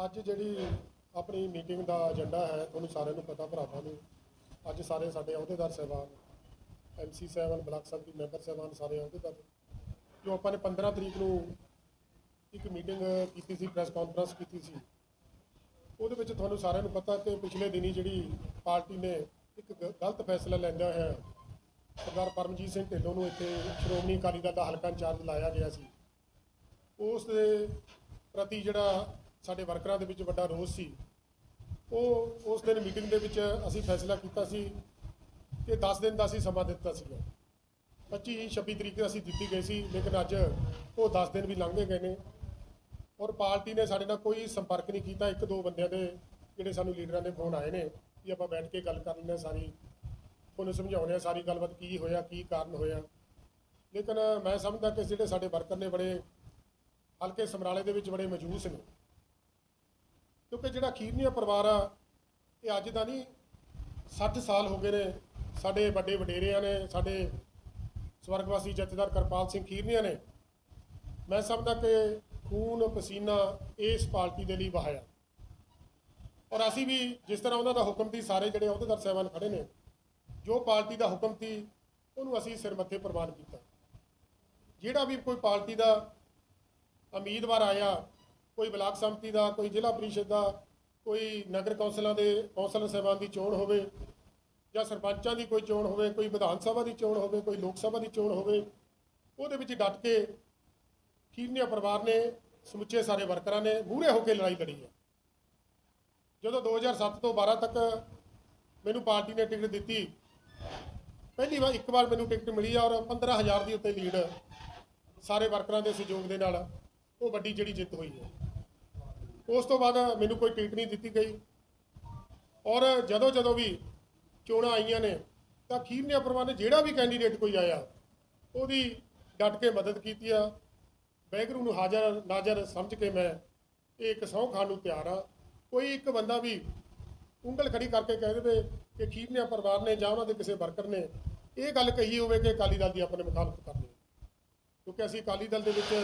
ਅੱਜ ਜਿਹੜੀ ਆਪਣੀ ਮੀਟਿੰਗ ਦਾ ਏਜੰਡਾ ਹੈ ਤੁਹਾਨੂੰ ਸਾਰਿਆਂ ਨੂੰ ਪਤਾ ਭਰਾਵਾਂ ਨੂੰ। ਅੱਜ ਸਾਰੇ ਸਾਡੇ ਅਹੁਦੇਦਾਰ ਸਾਹਿਬਾਨ, MC ਸਾਹਿਬਾਨ, ਬਲਾਕ ਸੰਮਤੀ ਮੈਂਬਰ ਸਾਹਿਬਾਨ, ਸਾਰੇ ਅਹੁਦੇਦਾਰ ਜੋ ਆਪਾਂ ਨੇ 15 ਤਰੀਕ ਨੂੰ ਇੱਕ ਮੀਟਿੰਗ ਕੀਤੀ ਸੀ, ਪ੍ਰੈਸ ਕਾਨਫਰੰਸ ਕੀਤੀ ਸੀ। ਉਹਦੇ ਵਿੱਚ ਤੁਹਾਨੂੰ ਸਾਰਿਆਂ ਨੂੰ ਪਤਾ ਕਿ ਪਿਛਲੇ ਦਿਨੀ ਜਿਹੜੀ ਪਾਰਟੀ ਨੇ ਇੱਕ ਗਲਤ ਫੈਸਲਾ ਲੈਂਦਾ ਹੈ, ਸਰਦਾਰ ਪਰਮਜੀਤ ਸਿੰਘ ਢਿੱਲੋਂ ਨੂੰ ਇੱਥੇ ਸ਼੍ਰੋਮਣੀ ਅਕਾਲੀ ਦਲ ਦਾ ਹਲਕਾ ਇੰਚਾਰਜ ਲਾਇਆ ਗਿਆ ਸੀ। ਉਸ ਦੇ ਪ੍ਰਤੀ ਜਿਹੜਾ ਸਾਡੇ ਵਰਕਰਾਂ ਦੇ ਵਿੱਚ ਵੱਡਾ ਰੋਸ ਸੀ। ਉਹ ਉਸ ਦਿਨ ਮੀਟਿੰਗ ਦੇ ਵਿੱਚ ਅਸੀਂ ਫੈਸਲਾ ਕੀਤਾ ਸੀ ਕਿ 10 ਦਿਨ ਦਾ ਅਸੀਂ ਸਮਾਂ ਦਿੱਤਾ ਸੀਗਾ। 25-26 ਤਰੀਕ ਅਸੀਂ ਦਿੱਤੀ ਗਈ ਸੀ, ਲੇਕਿਨ ਅੱਜ ਉਹ 10 ਦਿਨ ਵੀ ਲੰਘ ਗਏ ਨੇ ਔਰ ਪਾਰਟੀ ਨੇ ਸਾਡੇ ਨਾਲ ਕੋਈ ਸੰਪਰਕ ਨਹੀਂ ਕੀਤਾ। ਇੱਕ ਦੋ ਬੰਦਿਆਂ ਦੇ ਜਿਹੜੇ ਸਾਨੂੰ ਲੀਡਰਾਂ ਦੇ ਫੋਨ ਆਏ ਨੇ ਕਿ ਆਪਾਂ ਬੈਠ ਕੇ ਗੱਲ ਕਰ ਲੈਂਦੇ ਹਾਂ, ਸਾਰੀ ਤੁਹਾਨੂੰ ਸਮਝਾਉਂਦੇ ਹਾਂ ਸਾਰੀ ਗੱਲਬਾਤ ਕੀ ਹੋਇਆ, ਕੀ ਕਾਰਨ ਹੋਇਆ। ਲੇਕਿਨ ਮੈਂ ਸਮਝਦਾ ਕਿ ਜਿਹੜੇ ਸਾਡੇ ਵਰਕਰ ਨੇ ਬੜੇ ਹਲਕੇ ਸਮਰਾਲੇ ਦੇ ਵਿੱਚ ਬੜੇ ਮਜਬੂਸ ਨੇ, ਕਿਉਂਕਿ ਜਿਹੜਾ ਖੀਰਨੀਆ ਪਰਿਵਾਰ ਆ ਇਹ ਅੱਜ ਦਾ ਨਹੀਂ 60 ਸਾਲ ਹੋ ਗਏ ਨੇ। ਸਾਡੇ ਵੱਡੇ ਵਡੇਰਿਆਂ ਨੇ, ਸਾਡੇ ਸਵਰਗਵਾਸੀ ਜਥੇਦਾਰ ਕਿਰਪਾਲ ਸਿੰਘ ਖੀਰਨੀਆ ਨੇ, ਮੈਂ ਸਮਝਦਾ ਕਿ ਖੂਨ ਪਸੀਨਾ ਇਸ ਪਾਰਟੀ ਦੇ ਲਈ ਵਹਾਇਆ ਔਰ ਅਸੀਂ ਵੀ ਜਿਸ ਤਰ੍ਹਾਂ ਉਹਨਾਂ ਦਾ ਹੁਕਮ ਸੀ, ਸਾਰੇ ਜਿਹੜੇ ਅਹੁਦੇਦਾਰ ਸਾਹਿਬਾਨ ਖੜੇ ਨੇ, ਜੋ ਪਾਰਟੀ ਦਾ ਹੁਕਮ ਸੀ ਉਹਨੂੰ ਅਸੀਂ ਸਿਰ ਮੱਥੇ ਪ੍ਰਵਾਨ ਕੀਤਾ। ਜਿਹੜਾ ਵੀ ਕੋਈ ਪਾਰਟੀ ਦਾ ਉਮੀਦਵਾਰ ਆਇਆ, ਕੋਈ ਬਲਾਕ ਸੰਮਤੀ ਦਾ, ਕੋਈ ਜ਼ਿਲ੍ਹਾ ਪ੍ਰੀਸ਼ਦ ਦਾ, ਕੋਈ ਨਗਰ ਕੌਂਸਲਾਂ ਦੇ ਕੌਂਸਲਰ ਸਾਹਿਬਾਨ ਦੀ ਚੋਣ ਹੋਵੇ ਜਾਂ ਸਰਪੰਚਾਂ ਦੀ ਕੋਈ ਚੋਣ ਹੋਵੇ, ਕੋਈ ਵਿਧਾਨ ਸਭਾ ਦੀ ਚੋਣ ਹੋਵੇ, ਕੋਈ ਲੋਕ ਸਭਾ ਦੀ ਚੋਣ ਹੋਵੇ, ਉਹਦੇ ਵਿੱਚ ਡਟ ਕੇ ਖੀਰਨੀਆ ਪਰਿਵਾਰ ਨੇ, ਸਮੁੱਚੇ ਸਾਰੇ ਵਰਕਰਾਂ ਨੇ ਮੂਹਰੇ ਹੋ ਕੇ ਲੜਾਈ ਲੜੀ ਹੈ। ਜਦੋਂ 2007 ਤੋਂ 12 ਤੱਕ ਮੈਨੂੰ ਪਾਰਟੀ ਨੇ ਟਿਕਟ ਦਿੱਤੀ, ਪਹਿਲੀ ਵਾਰ ਇੱਕ ਵਾਰ ਮੈਨੂੰ ਟਿਕਟ ਮਿਲੀ ਔਰ 15,000 ਦੀ ਉੱਤੇ ਲੀਡ ਸਾਰੇ ਵਰਕਰਾਂ ਦੇ ਸਹਿਯੋਗ ਦੇ ਨਾਲ ਉਹ ਵੱਡੀ ਜਿਹੜੀ ਜਿੱਤ ਹੋਈ ਹੈ। ਉਸ ਤੋਂ ਬਾਅਦ ਮੈਨੂੰ ਕੋਈ ਟਿਕਟ ਨਹੀਂ ਦਿੱਤੀ ਗਈ ਔਰ ਜਦੋਂ ਵੀ ਚੋਣਾਂ ਆਈਆਂ ਨੇ ਤਾਂ ਖੀਰਨੀਆ ਪਰਿਵਾਰ ਨੇ ਜਿਹੜਾ ਵੀ ਕੈਂਡੀਡੇਟ ਕੋਈ ਆਇਆ ਉਹਦੀ ਡਟ ਕੇ ਮਦਦ ਕੀਤੀ ਆ। ਵਾਹਿਗੁਰੂ ਨੂੰ ਹਾਜ਼ਰ ਨਾਜ਼ਰ ਸਮਝ ਕੇ ਮੈਂ ਇਹ ਇੱਕ ਸਹੁੰ ਖਾਣ ਨੂੰ ਤਿਆਰ ਆ। ਕੋਈ ਇੱਕ ਬੰਦਾ ਵੀ ਉਂਗਲ ਖੜੀ ਕਰਕੇ ਕਹਿ ਦੇਵੇ ਕਿ ਖੀਰਨੀਆ ਪਰਿਵਾਰ ਨੇ ਜਾਂ ਉਹਨਾਂ ਦੇ ਕਿਸੇ ਵਰਕਰ ਨੇ ਇਹ ਗੱਲ ਕਹੀ ਹੋਵੇ ਕਿ ਅਕਾਲੀ ਦਲ ਦੀ ਆਪਾਂ ਨੇ ਮੁਖਾਲਫਤ ਕਰਨੀ, ਕਿਉਂਕਿ ਅਸੀਂ ਅਕਾਲੀ ਦਲ ਦੇ ਵਿੱਚ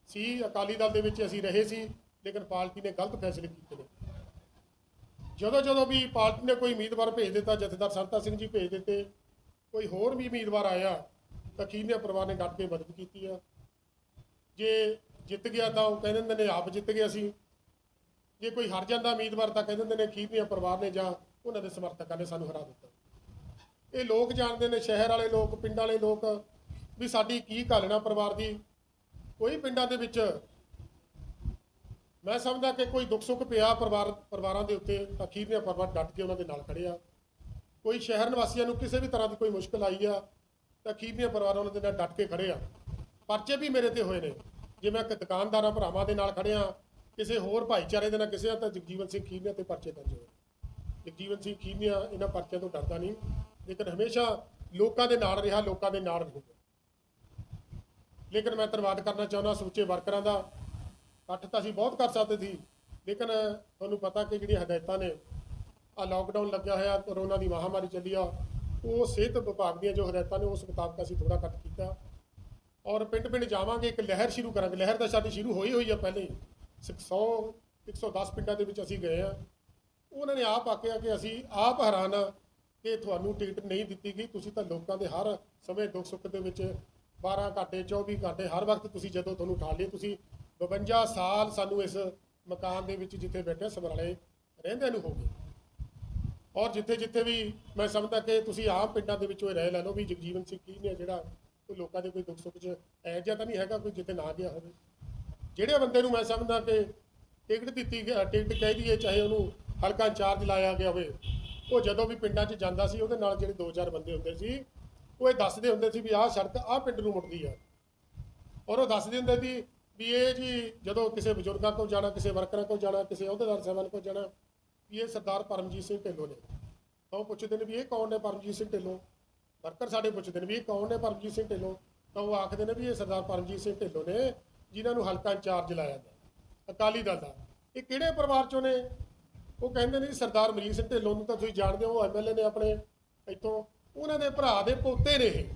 ਸੀ, ਅਕਾਲੀ ਦਲ ਦੇ ਵਿੱਚ ਅਸੀਂ ਰਹੇ ਸੀ, ਲੇਕਿਨ ਪਾਰਟੀ ਨੇ ਗਲਤ ਫੈਸਲੇ ਕੀਤੇ ਨੇ। ਜਦੋਂ ਵੀ ਪਾਰਟੀ ਨੇ ਕੋਈ ਉਮੀਦਵਾਰ ਭੇਜ ਦਿੱਤਾ, ਜਥੇਦਾਰ ਸਰਤਾ ਸਿੰਘ ਜੀ ਭੇਜ ਦਿੱਤੇ, ਕੋਈ ਹੋਰ ਵੀ ਉਮੀਦਵਾਰ ਆਇਆ ਤਾਂ ਖੀਰਨੀਆ ਪਰਿਵਾਰ ਨੇ ਡਟ ਕੇ ਮਦਦ ਕੀਤੀ ਆ। ਜੇ ਜਿੱਤ ਗਿਆ ਤਾਂ ਉਹ ਕਹਿੰਦੇ ਨੇ ਆਪ ਜਿੱਤ ਗਏ ਅਸੀਂ, ਜੇ ਕੋਈ ਹਾਰ ਜਾਂਦਾ ਉਮੀਦਵਾਰ ਤਾਂ ਕਹਿੰਦੇ ਨੇ ਖੀਰਨੀਆ ਪਰਿਵਾਰ ਨੇ ਜਾਂ ਉਹਨਾਂ ਦੇ ਸਮਰਥਕਾਂ ਨੇ ਸਾਨੂੰ ਹਰਾ ਦਿੱਤਾ। ਇਹ ਲੋਕ ਜਾਣਦੇ ਨੇ, ਸ਼ਹਿਰ ਵਾਲੇ ਲੋਕ, ਪਿੰਡਾਂ ਵਾਲੇ ਲੋਕ, ਵੀ ਸਾਡੀ ਕੀ ਘਾਲਣਾ ਪਰਿਵਾਰ ਦੀ। ਕੋਈ ਪਿੰਡਾਂ ਦੇ ਵਿੱਚ ਮੈਂ ਸਮਝਦਾ ਕਿ ਕੋਈ ਦੁੱਖ ਸੁੱਖ ਪਿਆ ਪਰਿਵਾਰਾਂ ਦੇ ਉੱਤੇ ਤਾਂ ਖੀਰਨੀਆ ਪਰਿਵਾਰ ਡਟ ਕੇ ਉਹਨਾਂ ਦੇ ਨਾਲ ਖੜੇ ਆ। ਕੋਈ ਸ਼ਹਿਰ ਨਿਵਾਸੀਆਂ ਨੂੰ ਕਿਸੇ ਵੀ ਤਰ੍ਹਾਂ ਦੀ ਕੋਈ ਮੁਸ਼ਕਲ ਆਈ ਆ ਤਾਂ ਖੀਰਨੀਆ ਪਰਿਵਾਰ ਉਹਨਾਂ ਦੇ ਨਾਲ ਡਟ ਕੇ ਖੜੇ ਆ। ਪਰਚੇ ਵੀ ਮੇਰੇ ਤੇ ਹੋਏ ਨੇ, ਜੇ ਮੈਂ ਦੁਕਾਨਦਾਰਾਂ ਭਰਾਵਾਂ ਦੇ ਨਾਲ ਖੜਿਆ, ਕਿਸੇ ਹੋਰ ਭਾਈਚਾਰੇ ਦੇ ਨਾਲ ਕਿਸੇ ਤਾਂ ਜਗਜੀਵਨ ਸਿੰਘ ਖੀਰਨੀਆ ਤੇ ਪਰਚੇ ਦਰਜ ਹੋਏ। ਜਗਜੀਵਨ ਸਿੰਘ ਖੀਰਨੀਆ ਇਹਨਾਂ ਪਰਚਿਆਂ ਤੋਂ ਡਰਦਾ ਨਹੀਂ, ਲੇਕਿਨ ਹਮੇਸ਼ਾ ਲੋਕਾਂ ਦੇ ਨਾਲ ਰਿਹਾ, ਲੋਕਾਂ ਦੇ ਨਾਲ ਰਹੂਗਾ। ਲੇਕਿਨ ਮੈਂ ਧੰਨਵਾਦ ਕਰਨਾ ਚਾਹੁੰਦਾ ਸਮੁੱਚੇ ਵਰਕਰਾਂ ਦਾ। ਇਕੱਠ ਤਾਂ ਅਸੀਂ ਬਹੁਤ ਕਰ ਸਕਦੇ ਸੀ, ਲੇਕਿਨ ਤੁਹਾਨੂੰ ਪਤਾ ਕਿ ਜਿਹੜੀਆਂ ਹਦਾਇਤਾਂ ਨੇ, ਆ ਲਾਕਡਾਊਨ ਲੱਗਿਆ ਹੋਇਆ, ਕਰੋਨਾ ਦੀ ਮਹਾਮਾਰੀ ਚੱਲੀ ਆ, ਉਹ ਸਿਹਤ ਵਿਭਾਗ ਦੀਆਂ ਜੋ ਹਦਾਇਤਾਂ ਨੇ ਉਸ ਮੁਤਾਬਕ ਅਸੀਂ ਥੋੜ੍ਹਾ ਘੱਟ ਕੀਤਾ ਔਰ ਪਿੰਡ ਜਾਵਾਂਗੇ, ਇੱਕ ਲਹਿਰ ਸ਼ੁਰੂ ਕਰਾਂਗੇ। ਲਹਿਰ ਤਾਂ ਸਾਡੀ ਸ਼ੁਰੂ ਹੋਈ ਆ ਪਹਿਲੇ ਹੀ। 110 ਪਿੰਡਾਂ ਦੇ ਵਿੱਚ ਅਸੀਂ ਗਏ ਆ। ਉਹਨਾਂ ਨੇ ਆਪ ਆਖਿਆ ਕਿ ਅਸੀਂ ਆਪ ਹੈਰਾਨ ਆ ਕਿ ਤੁਹਾਨੂੰ ਟਿਕਟ ਨਹੀਂ ਦਿੱਤੀ ਗਈ। ਤੁਸੀਂ ਤਾਂ ਲੋਕਾਂ ਦੇ ਹਰ ਸਮੇਂ ਦੁੱਖ ਸੁੱਖ ਦੇ ਵਿੱਚ 12 ਘੰਟੇ 24 ਘੰਟੇ ਹਰ ਵਕਤ ਤੁਸੀਂ ਜਦੋਂ ਤੁਹਾਨੂੰ ਉਠਾ ਲਈਏ, ਤੁਸੀਂ 52 ਸਾਲ ਸਾਨੂੰ ਇਸ ਮਕਾਨ ਦੇ ਵਿੱਚ ਜਿੱਥੇ ਬੈਠੇ ਸਮਰਾਲੇ ਰਹਿੰਦਿਆਂ ਨੂੰ ਹੋ ਗਏ ਔਰ ਜਿੱਥੇ ਵੀ ਮੈਂ ਸਮਝਦਾ ਕਿ ਤੁਸੀਂ ਆਮ ਪਿੰਡਾਂ ਦੇ ਵਿੱਚੋਂ ਰਹਿ ਲੈ ਲਓ ਵੀ ਜਗਜੀਵਨ ਸਿੰਘ ਖੀਰਨੀਆ ਜਿਹੜਾ ਕੋਈ ਲੋਕਾਂ ਦੇ ਕੋਈ ਦੁੱਖ ਸੁੱਖ 'ਚ ਇਹੋ ਜਿਹਾ ਤਾਂ ਨਹੀਂ ਹੈਗਾ ਕੋਈ ਜਿੱਥੇ ਨਾ ਗਿਆ ਹੋਵੇ। ਜਿਹੜੇ ਬੰਦੇ ਨੂੰ ਮੈਂ ਸਮਝਦਾ ਕਿ ਟਿਕਟ ਦਿੱਤੀ ਟਿਕਟ ਕਹਿ ਦਈਏ, ਚਾਹੇ ਉਹਨੂੰ ਹਲਕਾ ਇੰਚਾਰਜ ਲਾਇਆ ਗਿਆ ਹੋਵੇ, ਉਹ ਜਦੋਂ ਵੀ ਪਿੰਡਾਂ 'ਚ ਜਾਂਦਾ ਸੀ ਉਹਦੇ ਨਾਲ ਜਿਹੜੇ 2-4 ਬੰਦੇ ਹੁੰਦੇ ਸੀ ਉਹ ਇਹ ਦੱਸਦੇ ਹੁੰਦੇ ਸੀ ਵੀ ਆਹ ਸੜਕ ਆਹ ਪਿੰਡ ਨੂੰ ਮੁੜਦੀ ਆ ਔਰ ਉਹ ਦੱਸਦੇ ਹੁੰਦੇ ਸੀ ਵੀ ਇਹ ਜੀ ਜਦੋਂ ਕਿਸੇ ਬਜ਼ੁਰਗਾਂ ਕੋਲ ਜਾਣਾ, ਕਿਸੇ ਵਰਕਰਾਂ ਕੋਲ ਜਾਣਾ, ਕਿਸੇ ਅਹੁਦੇਦਾਰ ਸਾਹਿਬਾਨ ਕੋਲ ਜਾਣਾ, ਵੀ ਇਹ ਸਰਦਾਰ ਪਰਮਜੀਤ ਸਿੰਘ ਢਿੱਲੋਂ ਨੇ। ਤਾਂ ਉਹ ਪੁੱਛਦੇ ਨੇ ਵੀ ਇਹ ਕੌਣ ਨੇ ਪਰਮਜੀਤ ਸਿੰਘ ਢਿੱਲੋਂ। ਵਰਕਰ ਸਾਡੇ ਪੁੱਛਦੇ ਨੇ ਵੀ ਇਹ ਕੌਣ ਨੇ ਪਰਮਜੀਤ ਸਿੰਘ ਢਿੱਲੋਂ। ਤਾਂ ਉਹ ਆਖਦੇ ਨੇ ਵੀ ਇਹ ਸਰਦਾਰ ਪਰਮਜੀਤ ਸਿੰਘ ਢਿੱਲੋਂ ਨੇ, ਜਿਨ੍ਹਾਂ ਨੂੰ ਹਲਕਾ ਇੰਚਾਰਜ ਲਾਇਆ ਗਿਆ ਅਕਾਲੀ ਦਲ ਦਾ। ਇਹ ਕਿਹੜੇ ਪਰਿਵਾਰ 'ਚੋਂ ਨੇ? ਉਹ ਕਹਿੰਦੇ ਨੇ ਸਰਦਾਰ ਮਰੀਕ ਸਿੰਘ ਢਿੱਲੋਂ ਨੂੰ ਤਾਂ ਤੁਸੀਂ ਜਾਣਦੇ ਹੋ, MLA ਨੇ ਆਪਣੇ ਇੱਥੋਂ, ਉਹਨਾਂ ਦੇ ਭਰਾ ਦੇ ਪੋਤੇ ਨੇ। ਇਹ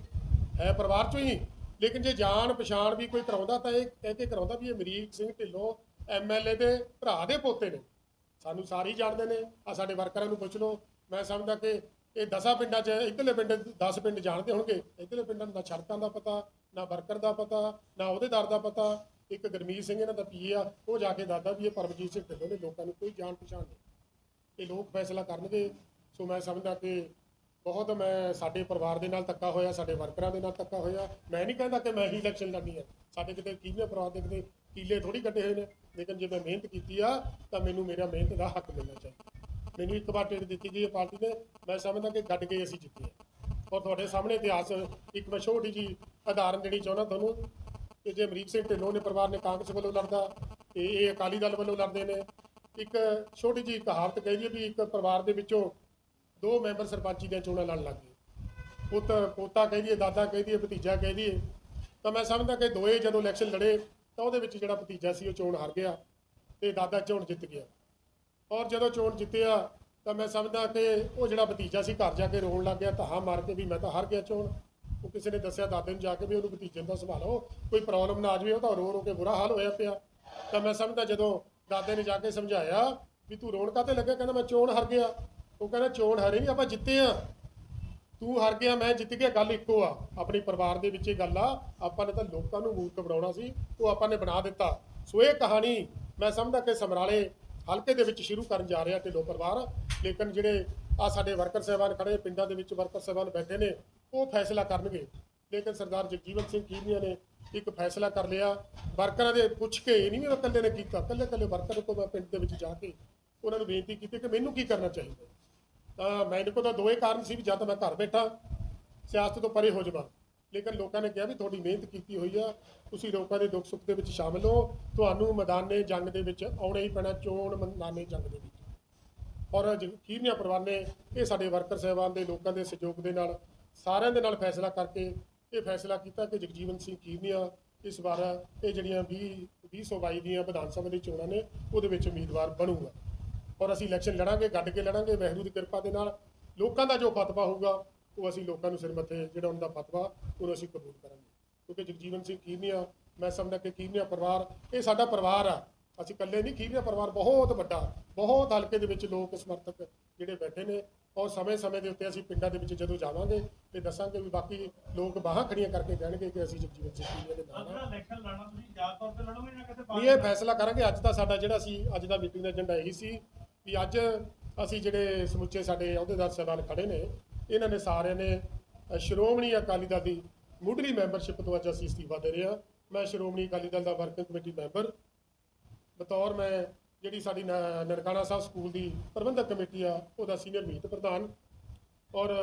ਹੈ ਪਰਿਵਾਰ 'ਚੋਂ ਹੀ, ਲੇਕਿਨ ਜੇ ਜਾਣ ਪਛਾਣ ਵੀ ਕੋਈ ਕਰਾਉਂਦਾ ਤਾਂ ਇਹ ਕਹਿ ਕੇ ਕਰਾਉਂਦਾ ਵੀ ਇਹ ਅਮਰੀਕ ਸਿੰਘ ਢਿੱਲੋਂ MLA ਦੇ ਭਰਾ ਦੇ ਪੋਤੇ ਨੇ। ਸਾਨੂੰ ਸਾਰੇ ਹੀ ਜਾਣਦੇ ਨੇ। ਆ ਸਾਡੇ ਵਰਕਰਾਂ ਨੂੰ ਪੁੱਛ ਲਓ। ਮੈਂ ਸਮਝਦਾ ਕਿ ਇਹ 10 ਪਿੰਡਾਂ 'ਚ ਇੱਧਰਲੇ ਪਿੰਡ 10 ਪਿੰਡ ਜਾਣਦੇ ਹੋਣਗੇ। ਇੱਧਰਲੇ ਪਿੰਡਾਂ ਨੂੰ ਨਾ ਸੜਕਾਂ ਦਾ ਪਤਾ, ਨਾ ਵਰਕਰ ਦਾ ਪਤਾ, ਨਾ ਅਹੁਦੇਦਾਰ ਦਾ ਪਤਾ। ਇੱਕ ਗੁਰਮੀਤ ਸਿੰਘ ਇਹਨਾਂ ਦਾ ਪੀਏ ਆ, ਉਹ ਜਾ ਕੇ ਦੱਸਦਾ ਵੀ ਇਹ ਪਰਮਜੀਤ ਸਿੰਘ ਢਿੱਲੋਂ ਨੇ। ਲੋਕਾਂ ਨੂੰ ਕੋਈ ਜਾਣ ਪਛਾਣ ਨਹੀਂ। ਇਹ ਲੋਕ ਫੈਸਲਾ ਕਰਨਗੇ। ਸੋ ਮੈਂ ਸਮਝਦਾ ਕਿ ਬਹੁਤ ਸਾਡੇ ਪਰਿਵਾਰ ਦੇ ਨਾਲ ਧੱਕਾ ਹੋਇਆ, ਸਾਡੇ ਵਰਕਰਾਂ ਦੇ ਨਾਲ ਧੱਕਾ ਹੋਇਆ। ਮੈਂ ਨਹੀਂ ਕਹਿੰਦਾ ਕਿ ਮੈਂ ਹੀ ਇਲੈਕਸ਼ਨ ਲੜਨੀ ਹੈ। ਸਾਡੇ ਕਿਤੇ ਕੀਲੇ ਪਰਿਵਾਰ ਦੇ ਕਿਤੇ ਕੀਲੇ ਥੋੜੀ ਕੱਢੇ ਹੋਏ ਨੇ। ਲੇਕਿਨ ਜੇ ਮੈਂ ਮਿਹਨਤ ਕੀਤੀ ਆ ਤਾਂ ਮੈਨੂੰ ਮੇਰਾ ਮਿਹਨਤ ਦਾ ਹੱਕ ਮਿਲਣਾ ਚਾਹੀਦਾ। ਮੈਨੂੰ ਇੱਕ ਵਾਰ ਟਿਕਟ ਦਿੱਤੀ ਗਈ ਹੈ ਪਾਰਟੀ ਨੇ। ਮੈਂ ਸਮਝਦਾ ਕਿ ਗੱਡ ਕੇ ਅਸੀਂ ਜਿੱਤੇ ਔਰ ਤੁਹਾਡੇ ਸਾਹਮਣੇ ਇਤਿਹਾਸ ਇੱਕ ਮੈਂ ਛੋਟੀ ਜੀ ਉਦਾਹਰਨ ਦੇਣੀ ਚਾਹੁੰਦਾ ਤੁਹਾਨੂੰ ਕਿ ਜੇ ਅਮਰੀਕ ਸਿੰਘ ਢਿੱਲੋਂ ਨੇ ਪਰਿਵਾਰ ਨੇ ਕਾਂਗਰਸ ਵੱਲੋਂ ਲੜਦਾ ਤੇ ਇਹ ਅਕਾਲੀ ਦਲ ਵੱਲੋਂ ਲੜਦੇ ਨੇ। ਇੱਕ ਛੋਟੀ ਜੀ ਕਹਾਵਤ ਕਹਿ ਦਈਏ ਵੀ ਇੱਕ ਪਰਿਵਾਰ ਦੇ ਵਿੱਚੋਂ 2 ਮੈਂਬਰ ਸਰਪੰਚੀ ਦੀਆਂ ਚੋਣਾਂ ਲੜਨ ਲੱਗ ਗਏ। ਪੋਤਾ ਕਹਿ ਦਈਏ, ਦਾਦਾ ਕਹਿ ਦਈਏ, ਭਤੀਜਾ ਕਹਿ ਦਈਏ। ਤਾਂ ਮੈਂ ਸਮਝਦਾ ਕਿ ਦੋਏ ਜਦੋਂ ਇਲੈਕਸ਼ਨ ਲੜੇ ਤਾਂ ਉਹਦੇ ਵਿੱਚ ਜਿਹੜਾ ਭਤੀਜਾ ਸੀ ਉਹ ਚੋਣ ਹਾਰ ਗਿਆ ਤੇ ਦਾਦਾ ਚੋਣ ਜਿੱਤ ਗਿਆ। ਔਰ ਜਦੋਂ ਚੋਣ ਜਿੱਤਿਆ ਤਾਂ ਮੈਂ ਸਮਝਦਾ ਕਿ ਉਹ ਜਿਹੜਾ ਭਤੀਜਾ ਸੀ ਘਰ ਜਾ ਕੇ ਰੋਣ ਲੱਗ ਗਿਆ, ਧਾਹਾਂ ਮਾਰ ਕੇ ਵੀ ਮੈਂ ਤਾਂ ਹਾਰ ਗਿਆ ਚੋਣ। ਉਹ ਕਿਸੇ ਨੇ ਦੱਸਿਆ ਦਾਦੇ ਨੂੰ ਜਾ ਕੇ ਵੀ ਉਹਨੂੰ ਭਤੀਜੇ ਦਾ ਸੰਭਾਲੋ, ਕੋਈ ਪ੍ਰੋਬਲਮ ਨਾ ਆ ਜਾਵੇ। ਉਹ ਤਾਂ ਰੋ ਕੇ ਬੁਰਾ ਹਾਲ ਹੋਇਆ ਪਿਆ। ਤਾਂ ਮੈਂ ਸਮਝਦਾ ਜਦੋਂ ਦਾਦੇ ਨੇ ਜਾ ਕੇ ਸਮਝਾਇਆ ਵੀ ਤੂੰ ਰੋਣ ਕਾਹਤੇ ਲੱਗਿਆ, ਕਹਿੰਦਾ ਮੈਂ ਚੋਣ ਹਾਰ ਗਿਆ। ਉਹ ਕਹਿੰਦਾ ਚੋਣ ਹਾਰੇ ਨਹੀਂ, ਆਪਾਂ ਜਿੱਤੇ ਆ। ਤੂੰ ਹਾਰ ਗਿਆ, ਮੈਂ ਜਿੱਤ ਗਿਆ, ਗੱਲ ਇੱਕੋ ਆ। ਆਪਣੇ ਪਰਿਵਾਰ ਦੇ ਵਿੱਚ ਇਹ ਗੱਲ ਆ। ਆਪਾਂ ਨੇ ਤਾਂ ਲੋਕਾਂ ਨੂੰ ਮੂਰਖ ਬਣਾਉਣਾ ਸੀ, ਉਹ ਆਪਾਂ ਨੇ ਬਣਾ ਦਿੱਤਾ। ਸੋ ਇਹ ਕਹਾਣੀ ਮੈਂ ਸਮਝਦਾ ਕਿ ਸਮਰਾਲੇ ਹਲਕੇ ਦੇ ਵਿੱਚ ਸ਼ੁਰੂ ਕਰਨ ਜਾ ਰਿਹਾ ਢਿੱਲੋਂ ਪਰਿਵਾਰ। ਲੇਕਿਨ ਜਿਹੜੇ ਆ ਸਾਡੇ ਵਰਕਰ ਸਾਹਿਬਾਨ ਖੜੇ ਪਿੰਡਾਂ ਦੇ ਵਿੱਚ ਵਰਕਰ ਸਾਹਿਬਾਨ ਬੈਠੇ ਨੇ, ਉਹ ਫੈਸਲਾ ਕਰਨਗੇ। ਲੇਕਿਨ ਸਰਦਾਰ ਜਗਜੀਵਨ ਸਿੰਘ ਕੀਨੀਆ ਨੇ ਇੱਕ ਫੈਸਲਾ ਕਰ ਲਿਆ। ਵਰਕਰਾਂ ਦੇ ਪੁੱਛ ਕੇ ਇਹ ਨਹੀਂ ਵੀ ਇਕੱਲੇ ਨੇ ਕੀਤਾ, ਇਕੱਲੇ ਵਰਕਰ ਤੋਂ ਮੈਂ ਪਿੰਡ ਦੇ ਵਿੱਚ ਜਾ ਕੇ ਉਹਨਾਂ ਨੂੰ ਬੇਨਤੀ ਕੀਤੀ ਕਿ ਮੈਨੂੰ ਕੀ ਕਰਨਾ ਚਾਹੀਦਾ। ਤਾਂ ਮੈਨੂੰ ਕੋਲ ਤਾਂ 2 ਕਾਰਨ ਸੀ ਵੀ ਜਾਂ ਤਾਂ ਮੈਂ ਘਰ ਬੈਠਾ ਸਿਆਸਤ ਤੋਂ ਪਰੇ ਹੋ ਜਾਵਾਂ। ਲੇਕਿਨ ਲੋਕਾਂ ਨੇ ਕਿਹਾ ਵੀ ਤੁਹਾਡੀ ਮਿਹਨਤ ਕੀਤੀ ਹੋਈ ਆ, ਤੁਸੀਂ ਲੋਕਾਂ ਦੇ ਦੁੱਖ ਸੁੱਖ ਦੇ ਵਿੱਚ ਸ਼ਾਮਲ ਹੋ, ਤੁਹਾਨੂੰ ਮੈਦਾਨੇ ਜੰਗ ਦੇ ਵਿੱਚ ਆਉਣਾ ਹੀ ਪੈਣਾ, ਚੋਣ ਮੈਦਾਨੇ ਜੰਗ ਦੇ ਵਿੱਚ। ਔਰ ਕੀਨੀਆ ਪਰਿਵਾਰ ਨੇ ਇਹ ਸਾਡੇ ਵਰਕਰ ਸਾਹਿਬਾਨ ਦੇ ਲੋਕਾਂ ਦੇ ਸਹਿਯੋਗ ਦੇ ਨਾਲ ਸਾਰਿਆਂ ਦੇ ਨਾਲ ਫੈਸਲਾ ਕਰਕੇ ਇਹ ਫੈਸਲਾ ਕੀਤਾ ਕਿ ਜਗਜੀਵਨ ਸਿੰਘ ਕੀਨੀਆ ਇਸ ਵਾਰ ਇਹ ਜਿਹੜੀਆਂ 2022 ਦੀਆਂ ਵਿਧਾਨ ਸਭਾ ਦੀ ਚੋਣਾਂ ਨੇ ਉਹਦੇ ਵਿੱਚ ਉਮੀਦਵਾਰ ਬਣੂਗਾ। ਔਰ ਅਸੀਂ ਇਲੈਕਸ਼ਨ ਲੜਾਂਗੇ, ਗੱਡ ਕੇ ਲੜਾਂਗੇ। ਵਾਹਿਗੁਰੂ ਦੀ ਕਿਰਪਾ ਦੇ ਨਾਲ ਲੋਕਾਂ ਦਾ ਜੋ ਫਤਵਾ ਹੋਊਗਾ ਉਹ ਅਸੀਂ ਲੋਕਾਂ ਨੂੰ ਸਿਰ ਮੱਥੇ ਜਿਹੜਾ ਉਹਨਾਂ ਦਾ ਫਤਵਾ ਉਹਨੂੰ ਅਸੀਂ ਕਬੂਲ ਕਰਾਂਗੇ। ਕਿਉਂਕਿ ਜਗਜੀਵਨ ਸਿੰਘ ਕੀਨੀਆ ਮੈਂ ਸਮਝਦਾ ਕਿ ਕੀਨੀਆ ਪਰਿਵਾਰ ਇਹ ਸਾਡਾ ਪਰਿਵਾਰ ਆ। ਅਸੀਂ ਇਕੱਲੇ ਨਹੀਂ, ਕੀਨੀਆ ਪਰਿਵਾਰ ਬਹੁਤ ਵੱਡਾ, ਬਹੁਤ ਹਲਕੇ ਦੇ ਵਿੱਚ ਲੋਕ ਸਮਰਥਕ ਜਿਹੜੇ ਬੈਠੇ ਨੇ। ਔਰ ਸਮੇਂ ਦੇ ਉੱਤੇ ਅਸੀਂ ਪਿੰਡਾਂ ਦੇ ਵਿੱਚ ਜਦੋਂ ਜਾਵਾਂਗੇ ਤੇ ਦੱਸਾਂਗੇ ਵੀ ਬਾਕੀ ਲੋਕ ਬਾਹਾਂ ਖੜੀਆਂ ਕਰਕੇ ਕਹਿਣਗੇ ਕਿ ਅਸੀਂ ਜਗਜੀਵਨ ਸਿੰਘ ਕੀਨੀਆ ਦੇ ਨਾਲ ਨਹੀਂ। ਇਹ ਫੈਸਲਾ ਕਰਾਂਗੇ। ਅੱਜ ਦਾ ਸਾਡਾ ਜਿਹੜਾ ਸੀ ਅੱਜ ਦਾ ਮੀਟਿੰਗ ਦਾ ਏਜੰਡਾ ਇਹੀ ਸੀ ਵੀ ਅੱਜ ਅਸੀਂ ਜਿਹੜੇ ਸਮੁੱਚੇ ਸਾਡੇ ਅਹੁਦੇਦਾਰ ਸਾਹਿਬਾਨ ਖੜੇ ਨੇ, ਇਹਨਾਂ ਨੇ ਸਾਰਿਆਂ ਨੇ ਸ਼੍ਰੋਮਣੀ ਅਕਾਲੀ ਦਲ ਦੀ ਮੁੱਢਲੀ ਮੈਂਬਰਸ਼ਿਪ ਤੋਂ ਅੱਜ ਅਸੀਂ ਅਸਤੀਫਾ ਦੇ ਰਹੇ ਹਾਂ। ਮੈਂ ਸ਼੍ਰੋਮਣੀ ਅਕਾਲੀ ਦਲ ਦਾ ਵਰਕਿੰਗ ਕਮੇਟੀ ਮੈਂਬਰ ਬਤੌਰ ਮੈਂ ਜਿਹੜੀ ਸਾਡੀ ਨਨਕਾਣਾ ਸਾਹਿਬ ਸਕੂਲ ਦੀ ਪ੍ਰਬੰਧਕ ਕਮੇਟੀ ਆ ਉਹਦਾ ਸੀਨੀਅਰ ਮੀਤ ਪ੍ਰਧਾਨ। ਔਰ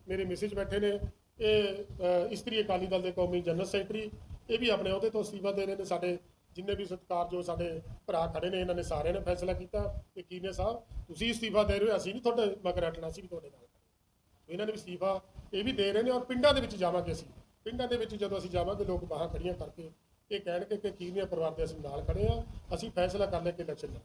ਮੇਰੇ ਮਿਸਿਜ ਬੈਠੇ ਨੇ, ਇਹ ਇਸਤਰੀ ਅਕਾਲੀ ਦਲ ਦੇ ਕੌਮੀ ਜਨਰਲ ਸੈਕਟਰੀ, ਇਹ ਵੀ ਆਪਣੇ ਅਹੁਦੇ ਤੋਂ ਅਸਤੀਫਾ ਦੇ ਰਹੇ ਨੇ। ਸਾਡੇ ਜਿੰਨੇ ਵੀ ਸਤਿਕਾਰਯੋਗ ਸਾਡੇ ਭਰਾ ਖੜੇ ਨੇ, ਇਹਨਾਂ ਨੇ ਸਾਰਿਆਂ ਨੇ ਫੈਸਲਾ ਕੀਤਾ ਕਿ ਕੀਨੀਆ ਸਾਹਿਬ ਤੁਸੀਂ ਅਸਤੀਫਾ ਦੇ ਰਹੇ ਹੋ, ਅਸੀਂ ਨਹੀਂ ਤੁਹਾਡੇ ਮਗਰ ਹਟਣਾ, ਅਸੀਂ ਵੀ ਤੁਹਾਡੇ ਨਾਲ। ਇਹਨਾਂ ਨੇ ਵੀ ਅਸਤੀਫਾ ਇਹ ਵੀ ਦੇ ਰਹੇ ਨੇ। ਔਰ ਪਿੰਡਾਂ ਦੇ ਵਿੱਚ ਜਾਵਾਂਗੇ ਅਸੀਂ। ਪਿੰਡਾਂ ਦੇ ਵਿੱਚ ਜਦੋਂ ਅਸੀਂ ਜਾਵਾਂਗੇ ਲੋਕ ਬਾਹਾਂ ਖੜੀਆਂ ਕਰਕੇ ਇਹ ਕਹਿਣਗੇ ਕਿ ਕੀਨੀਆ ਪਰਿਵਾਰ ਦੇ ਅਸੀਂ ਨਾਲ ਖੜੇ ਆ। ਅਸੀਂ ਫੈਸਲਾ ਕਰ ਲਿਆ ਕਿ ਇਲੈਕਸ਼ਨ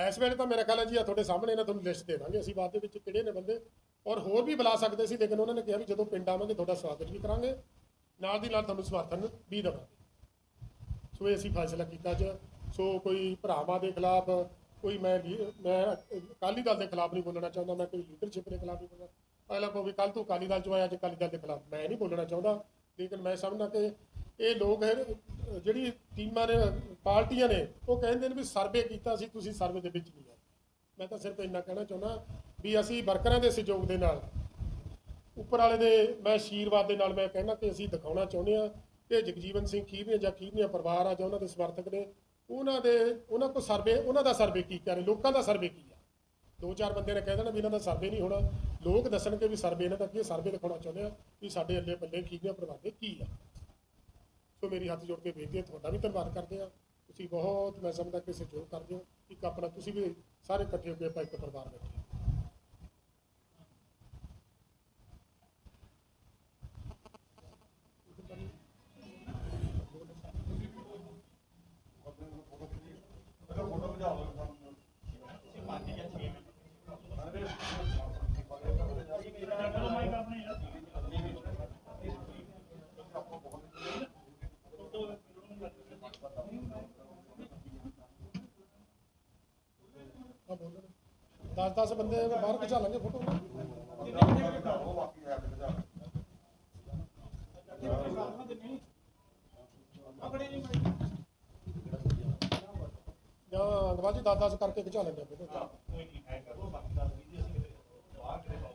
ਇਸ ਵੇਲੇ ਤਾਂ ਮੇਰਾ ਖਿਆਲ ਹੈ ਜੀ ਆ ਤੁਹਾਡੇ ਸਾਹਮਣੇ ਇਹਨਾਂ ਤੁਹਾਨੂੰ ਲਿਸਟ ਦੇਵਾਂਗੇ ਅਸੀਂ ਬਾਅਦ ਦੇ ਵਿੱਚ ਕਿਹੜੇ ਨੇ ਬੰਦੇ। ਔਰ ਹੋਰ ਵੀ ਬੁਲਾ ਸਕਦੇ ਸੀ, ਲੇਕਿਨ ਉਹਨਾਂ ਨੇ ਕਿਹਾ ਵੀ ਜਦੋਂ ਪਿੰਡ ਆਵਾਂਗੇ ਤੁਹਾਡਾ ਸਵਾਗਤ ਵੀ ਕਰਾਂਗੇ, ਨਾਲ ਦੀ ਨਾਲ ਤੁਹਾਨੂੰ ਸਮਰਥਨ ਵੀ ਦੇਵਾਂਗੇ। ਸੋ ਇਹ ਅਸੀਂ ਫੈਸਲਾ ਕੀਤਾ ਅੱਜ। ਸੋ ਕੋਈ ਭਰਾਵਾਂ ਦੇ ਖਿਲਾਫ ਕੋਈ ਮੈਂ ਅਕਾਲੀ ਦਲ ਦੇ ਖਿਲਾਫ ਨਹੀਂ ਬੋਲਣਾ ਚਾਹੁੰਦਾ, ਮੈਂ ਕੋਈ ਲੀਡਰਸ਼ਿਪ ਦੇ ਖਿਲਾਫ ਨਹੀਂ ਬੋਲਣਾ। ਅਗਲਾ ਕਹੋ ਵੀ ਕੱਲ੍ਹ ਤੂੰ ਅਕਾਲੀ ਦਲ 'ਚ ਆਇਆ, ਅੱਜ ਅਕਾਲੀ ਦਲ ਦੇ ਖਿਲਾਫ ਮੈਂ ਨਹੀਂ ਬੋਲਣਾ ਚਾਹੁੰਦਾ। ਲੇਕਿਨ ਮੈਂ ਸਮਝਦਾ ਕਿ ਇਹ ਲੋਕ ਜਿਹੜੀ ਟੀਮਾਂ ਨੇ ਪਾਰਟੀਆਂ ਨੇ ਉਹ ਕਹਿੰਦੇ ਨੇ ਵੀ ਸਰਵੇ ਕੀਤਾ ਸੀ, ਤੁਸੀਂ ਸਰਵੇ ਦੇ ਵਿੱਚ ਨਹੀਂ ਆਏ। ਮੈਂ ਤਾਂ ਸਿਰਫ ਇੰਨਾ ਕਹਿਣਾ ਚਾਹੁੰਦਾ ਵੀ ਅਸੀਂ ਵਰਕਰਾਂ ਦੇ ਸਹਿਯੋਗ ਦੇ ਨਾਲ ਉੱਪਰ ਵਾਲੇ ਦੇ ਮੈਂ ਆਸ਼ੀਰਵਾਦ ਦੇ ਨਾਲ ਮੈਂ ਕਹਿੰਦਾ ਕਿ ਅਸੀਂ ਦਿਖਾਉਣਾ ਚਾਹੁੰਦੇ ਹਾਂ ਕਿ ਜਗਜੀਵਨ ਸਿੰਘ ਕੀਨੀਆ ਜਾਂ ਕੀਨੀਆ ਪਰਿਵਾਰ ਆ ਜਾਂ ਉਹਨਾਂ ਦੇ ਸਮਰਥਕ ਨੇ ਉਹਨਾਂ ਕੋਲ ਸਰਵੇ, ਉਹਨਾਂ ਦਾ ਸਰਵੇ ਕੀ ਕਰੇ, ਲੋਕਾਂ ਦਾ ਸਰਵੇ ਕੀ ਆ। 2-4 ਬੰਦੇ ਨੇ ਕਹਿ ਦੇਣਾ ਵੀ ਇਹਨਾਂ ਦਾ ਸਰਵੇ ਨਹੀਂ ਹੋਣਾ। ਲੋਕ ਦੱਸਣਗੇ ਵੀ ਸਰਵੇ ਇਹਨਾਂ ਦਾ ਕੀ, ਸਰਵੇ ਦਿਖਾਉਣਾ ਚਾਹੁੰਦੇ ਆ ਵੀ ਸਾਡੇ ਅੱਲੇ ਪੱਲੇ ਕੀਨੀਆ ਪਰਿਵਾਰ ਦੇ ਕੀ ਆ। ਸੋ ਮੇਰੀ ਹੱਥ ਜੋੜ ਕੇ ਬੇਨਤੀ ਹੈ, ਤੁਹਾਡਾ ਵੀ ਧੰਨਵਾਦ ਕਰਦੇ ਆ। ਤੁਸੀਂ ਬਹੁਤ ਮੈਂ ਸਮਝਦਾ ਕਿ ਸਹਿਯੋਗ ਕਰਦੇ ਹੋ। ਇੱਕ ਆਪਣਾ ਤੁਸੀਂ ਵੀ ਸਾਰੇ ਇਕੱਠੇ ਹੋ ਕੇ ਆਪਾਂ ਇੱਕ ਪਰਿਵਾਰ ਬੈਠੇ। 10 ਬੰਦੇ ਬਾਹਰ ਖਿਚਾ ਲਾਂਗੇ ਫੋਟੋ। ਜਾਂ ਅਗਵਾਲ ਜੀ 10 ਕਰਕੇ ਖਿਚਾ ਲੈਂਦੇ ਫੋਟੋ।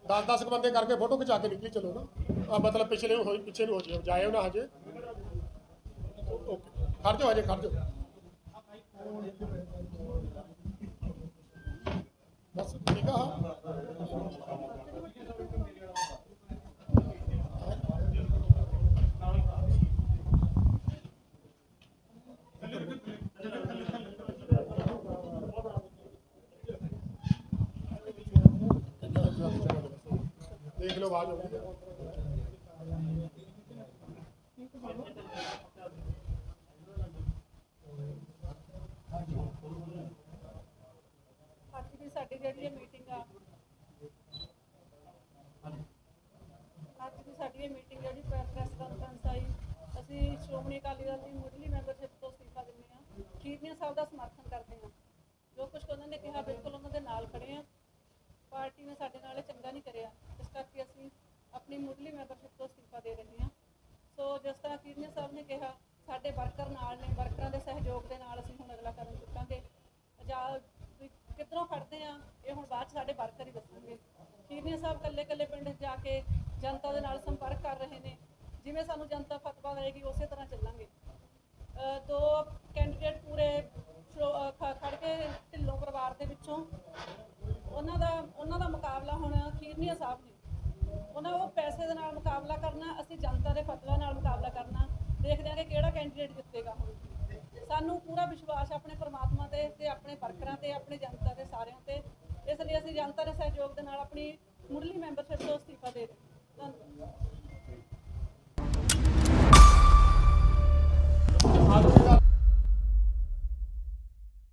10 ਬੰਦੇ ਕਰਕੇ ਫੋਟੋ ਖਿਚਾ ਕੇ ਨਿਕਲੀ ਚਲੋ ਨਾ। मतलब पिछले हो पीछे हो जाए ना हजे। खड़ जाओ हजे खड़ जाओ बस ठीक है। देख लो आवाज होगी। ਅੱਜ ਦੀ ਸਾਡੀ ਜਿਹੜੀ ਮੀਟਿੰਗ ਆ, ਅੱਜ ਦੀ ਸਾਡੀ ਮੀਟਿੰਗ ਜਿਹੜੀ ਪ੍ਰੈਸ ਕਾਨਫਰੰਸ ਆਈ, ਅਸੀਂ ਸ਼੍ਰੋਮਣੀ ਅਕਾਲੀ ਦਲ ਦੀ ਮੁੱਢਲੀ ਮੈਂਬਰਸ਼ਿਪ ਤੋਂ ਅਸਤੀਫਾ ਦਿੰਦੇ ਹਾਂ। ਖੀਰਨੀਆ ਸਾਹਿਬ ਦਾ ਸਮਰਥਨ ਕਰਦੇ ਹਾਂ। ਜੋ ਕੁਝ ਉਹਨਾਂ ਨੇ ਕਿਹਾ ਬਿਲਕੁਲ ਉਹਨਾਂ ਦੇ ਨਾਲ ਖੜੇ ਹਾਂ। ਪਾਰਟੀ ਨੇ ਸਾਡੇ ਨਾਲ ਚੰਗਾ ਨਹੀਂ ਕਰਿਆ, ਇਸ ਕਰਕੇ ਅਸੀਂ ਆਪਣੀ ਮੁੱਢਲੀ ਮੈਂਬਰਸ਼ਿਪ ਤੋਂ ਅਸਤੀਫਾ ਦੇ ਰਹੇ ਹਾਂ। ਸੋ ਜਿਸ ਤਰ੍ਹਾਂ ਖੀਰਨੀਆ ਸਾਹਿਬ ਨੇ ਕਿਹਾ, ਸਾਡੇ ਵਰਕਰ ਨਾਲ ਨੇ, ਵਰਕਰਾਂ ਦੇ ਸਹਿਯੋਗ ਦੇ ਨਾਲ ਅਸੀਂ ਹੁਣ ਅਗਲਾ ਕਦਮ ਚੁੱਕਾਂਗੇ। ਕਿੱਧਰੋਂ ਖੜਦੇ ਆ ਇਹ ਹੁਣ ਬਾਅਦ 'ਚ ਸਾਡੇ ਵਰਕਰ ਹੀ ਦੱਸਣਗੇ। ਖੀਰਨੀਆ ਸਾਹਿਬ ਕੱਲੇ ਪਿੰਡ ਜਾ ਕੇ ਜਨਤਾ ਦੇ ਨਾਲ ਸੰਪਰਕ ਕਰ ਰਹੇ ਨੇ। ਜਿਵੇਂ ਸਾਨੂੰ ਜਨਤਾ ਫਤਵਾ ਦੇਗੀ ਉਸੇ ਤਰ੍ਹਾਂ ਚੱਲਾਂਗੇ। 2 ਕੈਂਡੀਡੇਟ ਪੂਰੇ ਖੜ ਕੇ ਢਿੱਲੋਂ ਪਰਿਵਾਰ ਦੇ ਵਿੱਚੋਂ ਉਹਨਾਂ ਦਾ ਮੁਕਾਬਲਾ ਹੁਣ ਖੀਰਨੀਆ ਸਾਹਿਬ ਨੇ। ਉਹ ਪੈਸੇ ਦੇ ਨਾਲ ਮੁਕਾਬਲਾ ਕਰਨਾ, ਅਸੀਂ ਜਨਤਾ ਦੇ ਫਤਵਾ ਨਾਲ ਮੁਕਾਬਲਾ ਕਰਨਾ। ਦੇਖਦੇ ਹਾਂ ਕਿ ਕਿਹੜਾ ਕੈਂਡੀਡੇਟ ਜਿੱਤੇਗਾ। ਹੁਣ ਸਾਨੂੰ ਪੂਰਾ ਵਿਸ਼ਵਾਸ ਆਪਣੇ ਪਰਮਾਤਮਾ ਤੇ ਆਪਣੇ ਵਰਕਰਾਂ ਤੇ ਆਪਣੇ ਜਨਤਾ ਦੇ ਸਾਰਿਆਂ ਤੇ। ਇਸ ਲਈ ਅਸੀਂ ਜਨਤਾ ਦੇ ਸਹਿਯੋਗ ਦੇ ਨਾਲ ਆਪਣੀ ਮੁੱਢਲੀ ਮੈਂਬਰਸ਼ਿਪ ਤੋਂ ਅਸਤੀਫਾ ਦੇ ਰਹੇ ਹਾਂ। ਧੰਨਵਾਦ।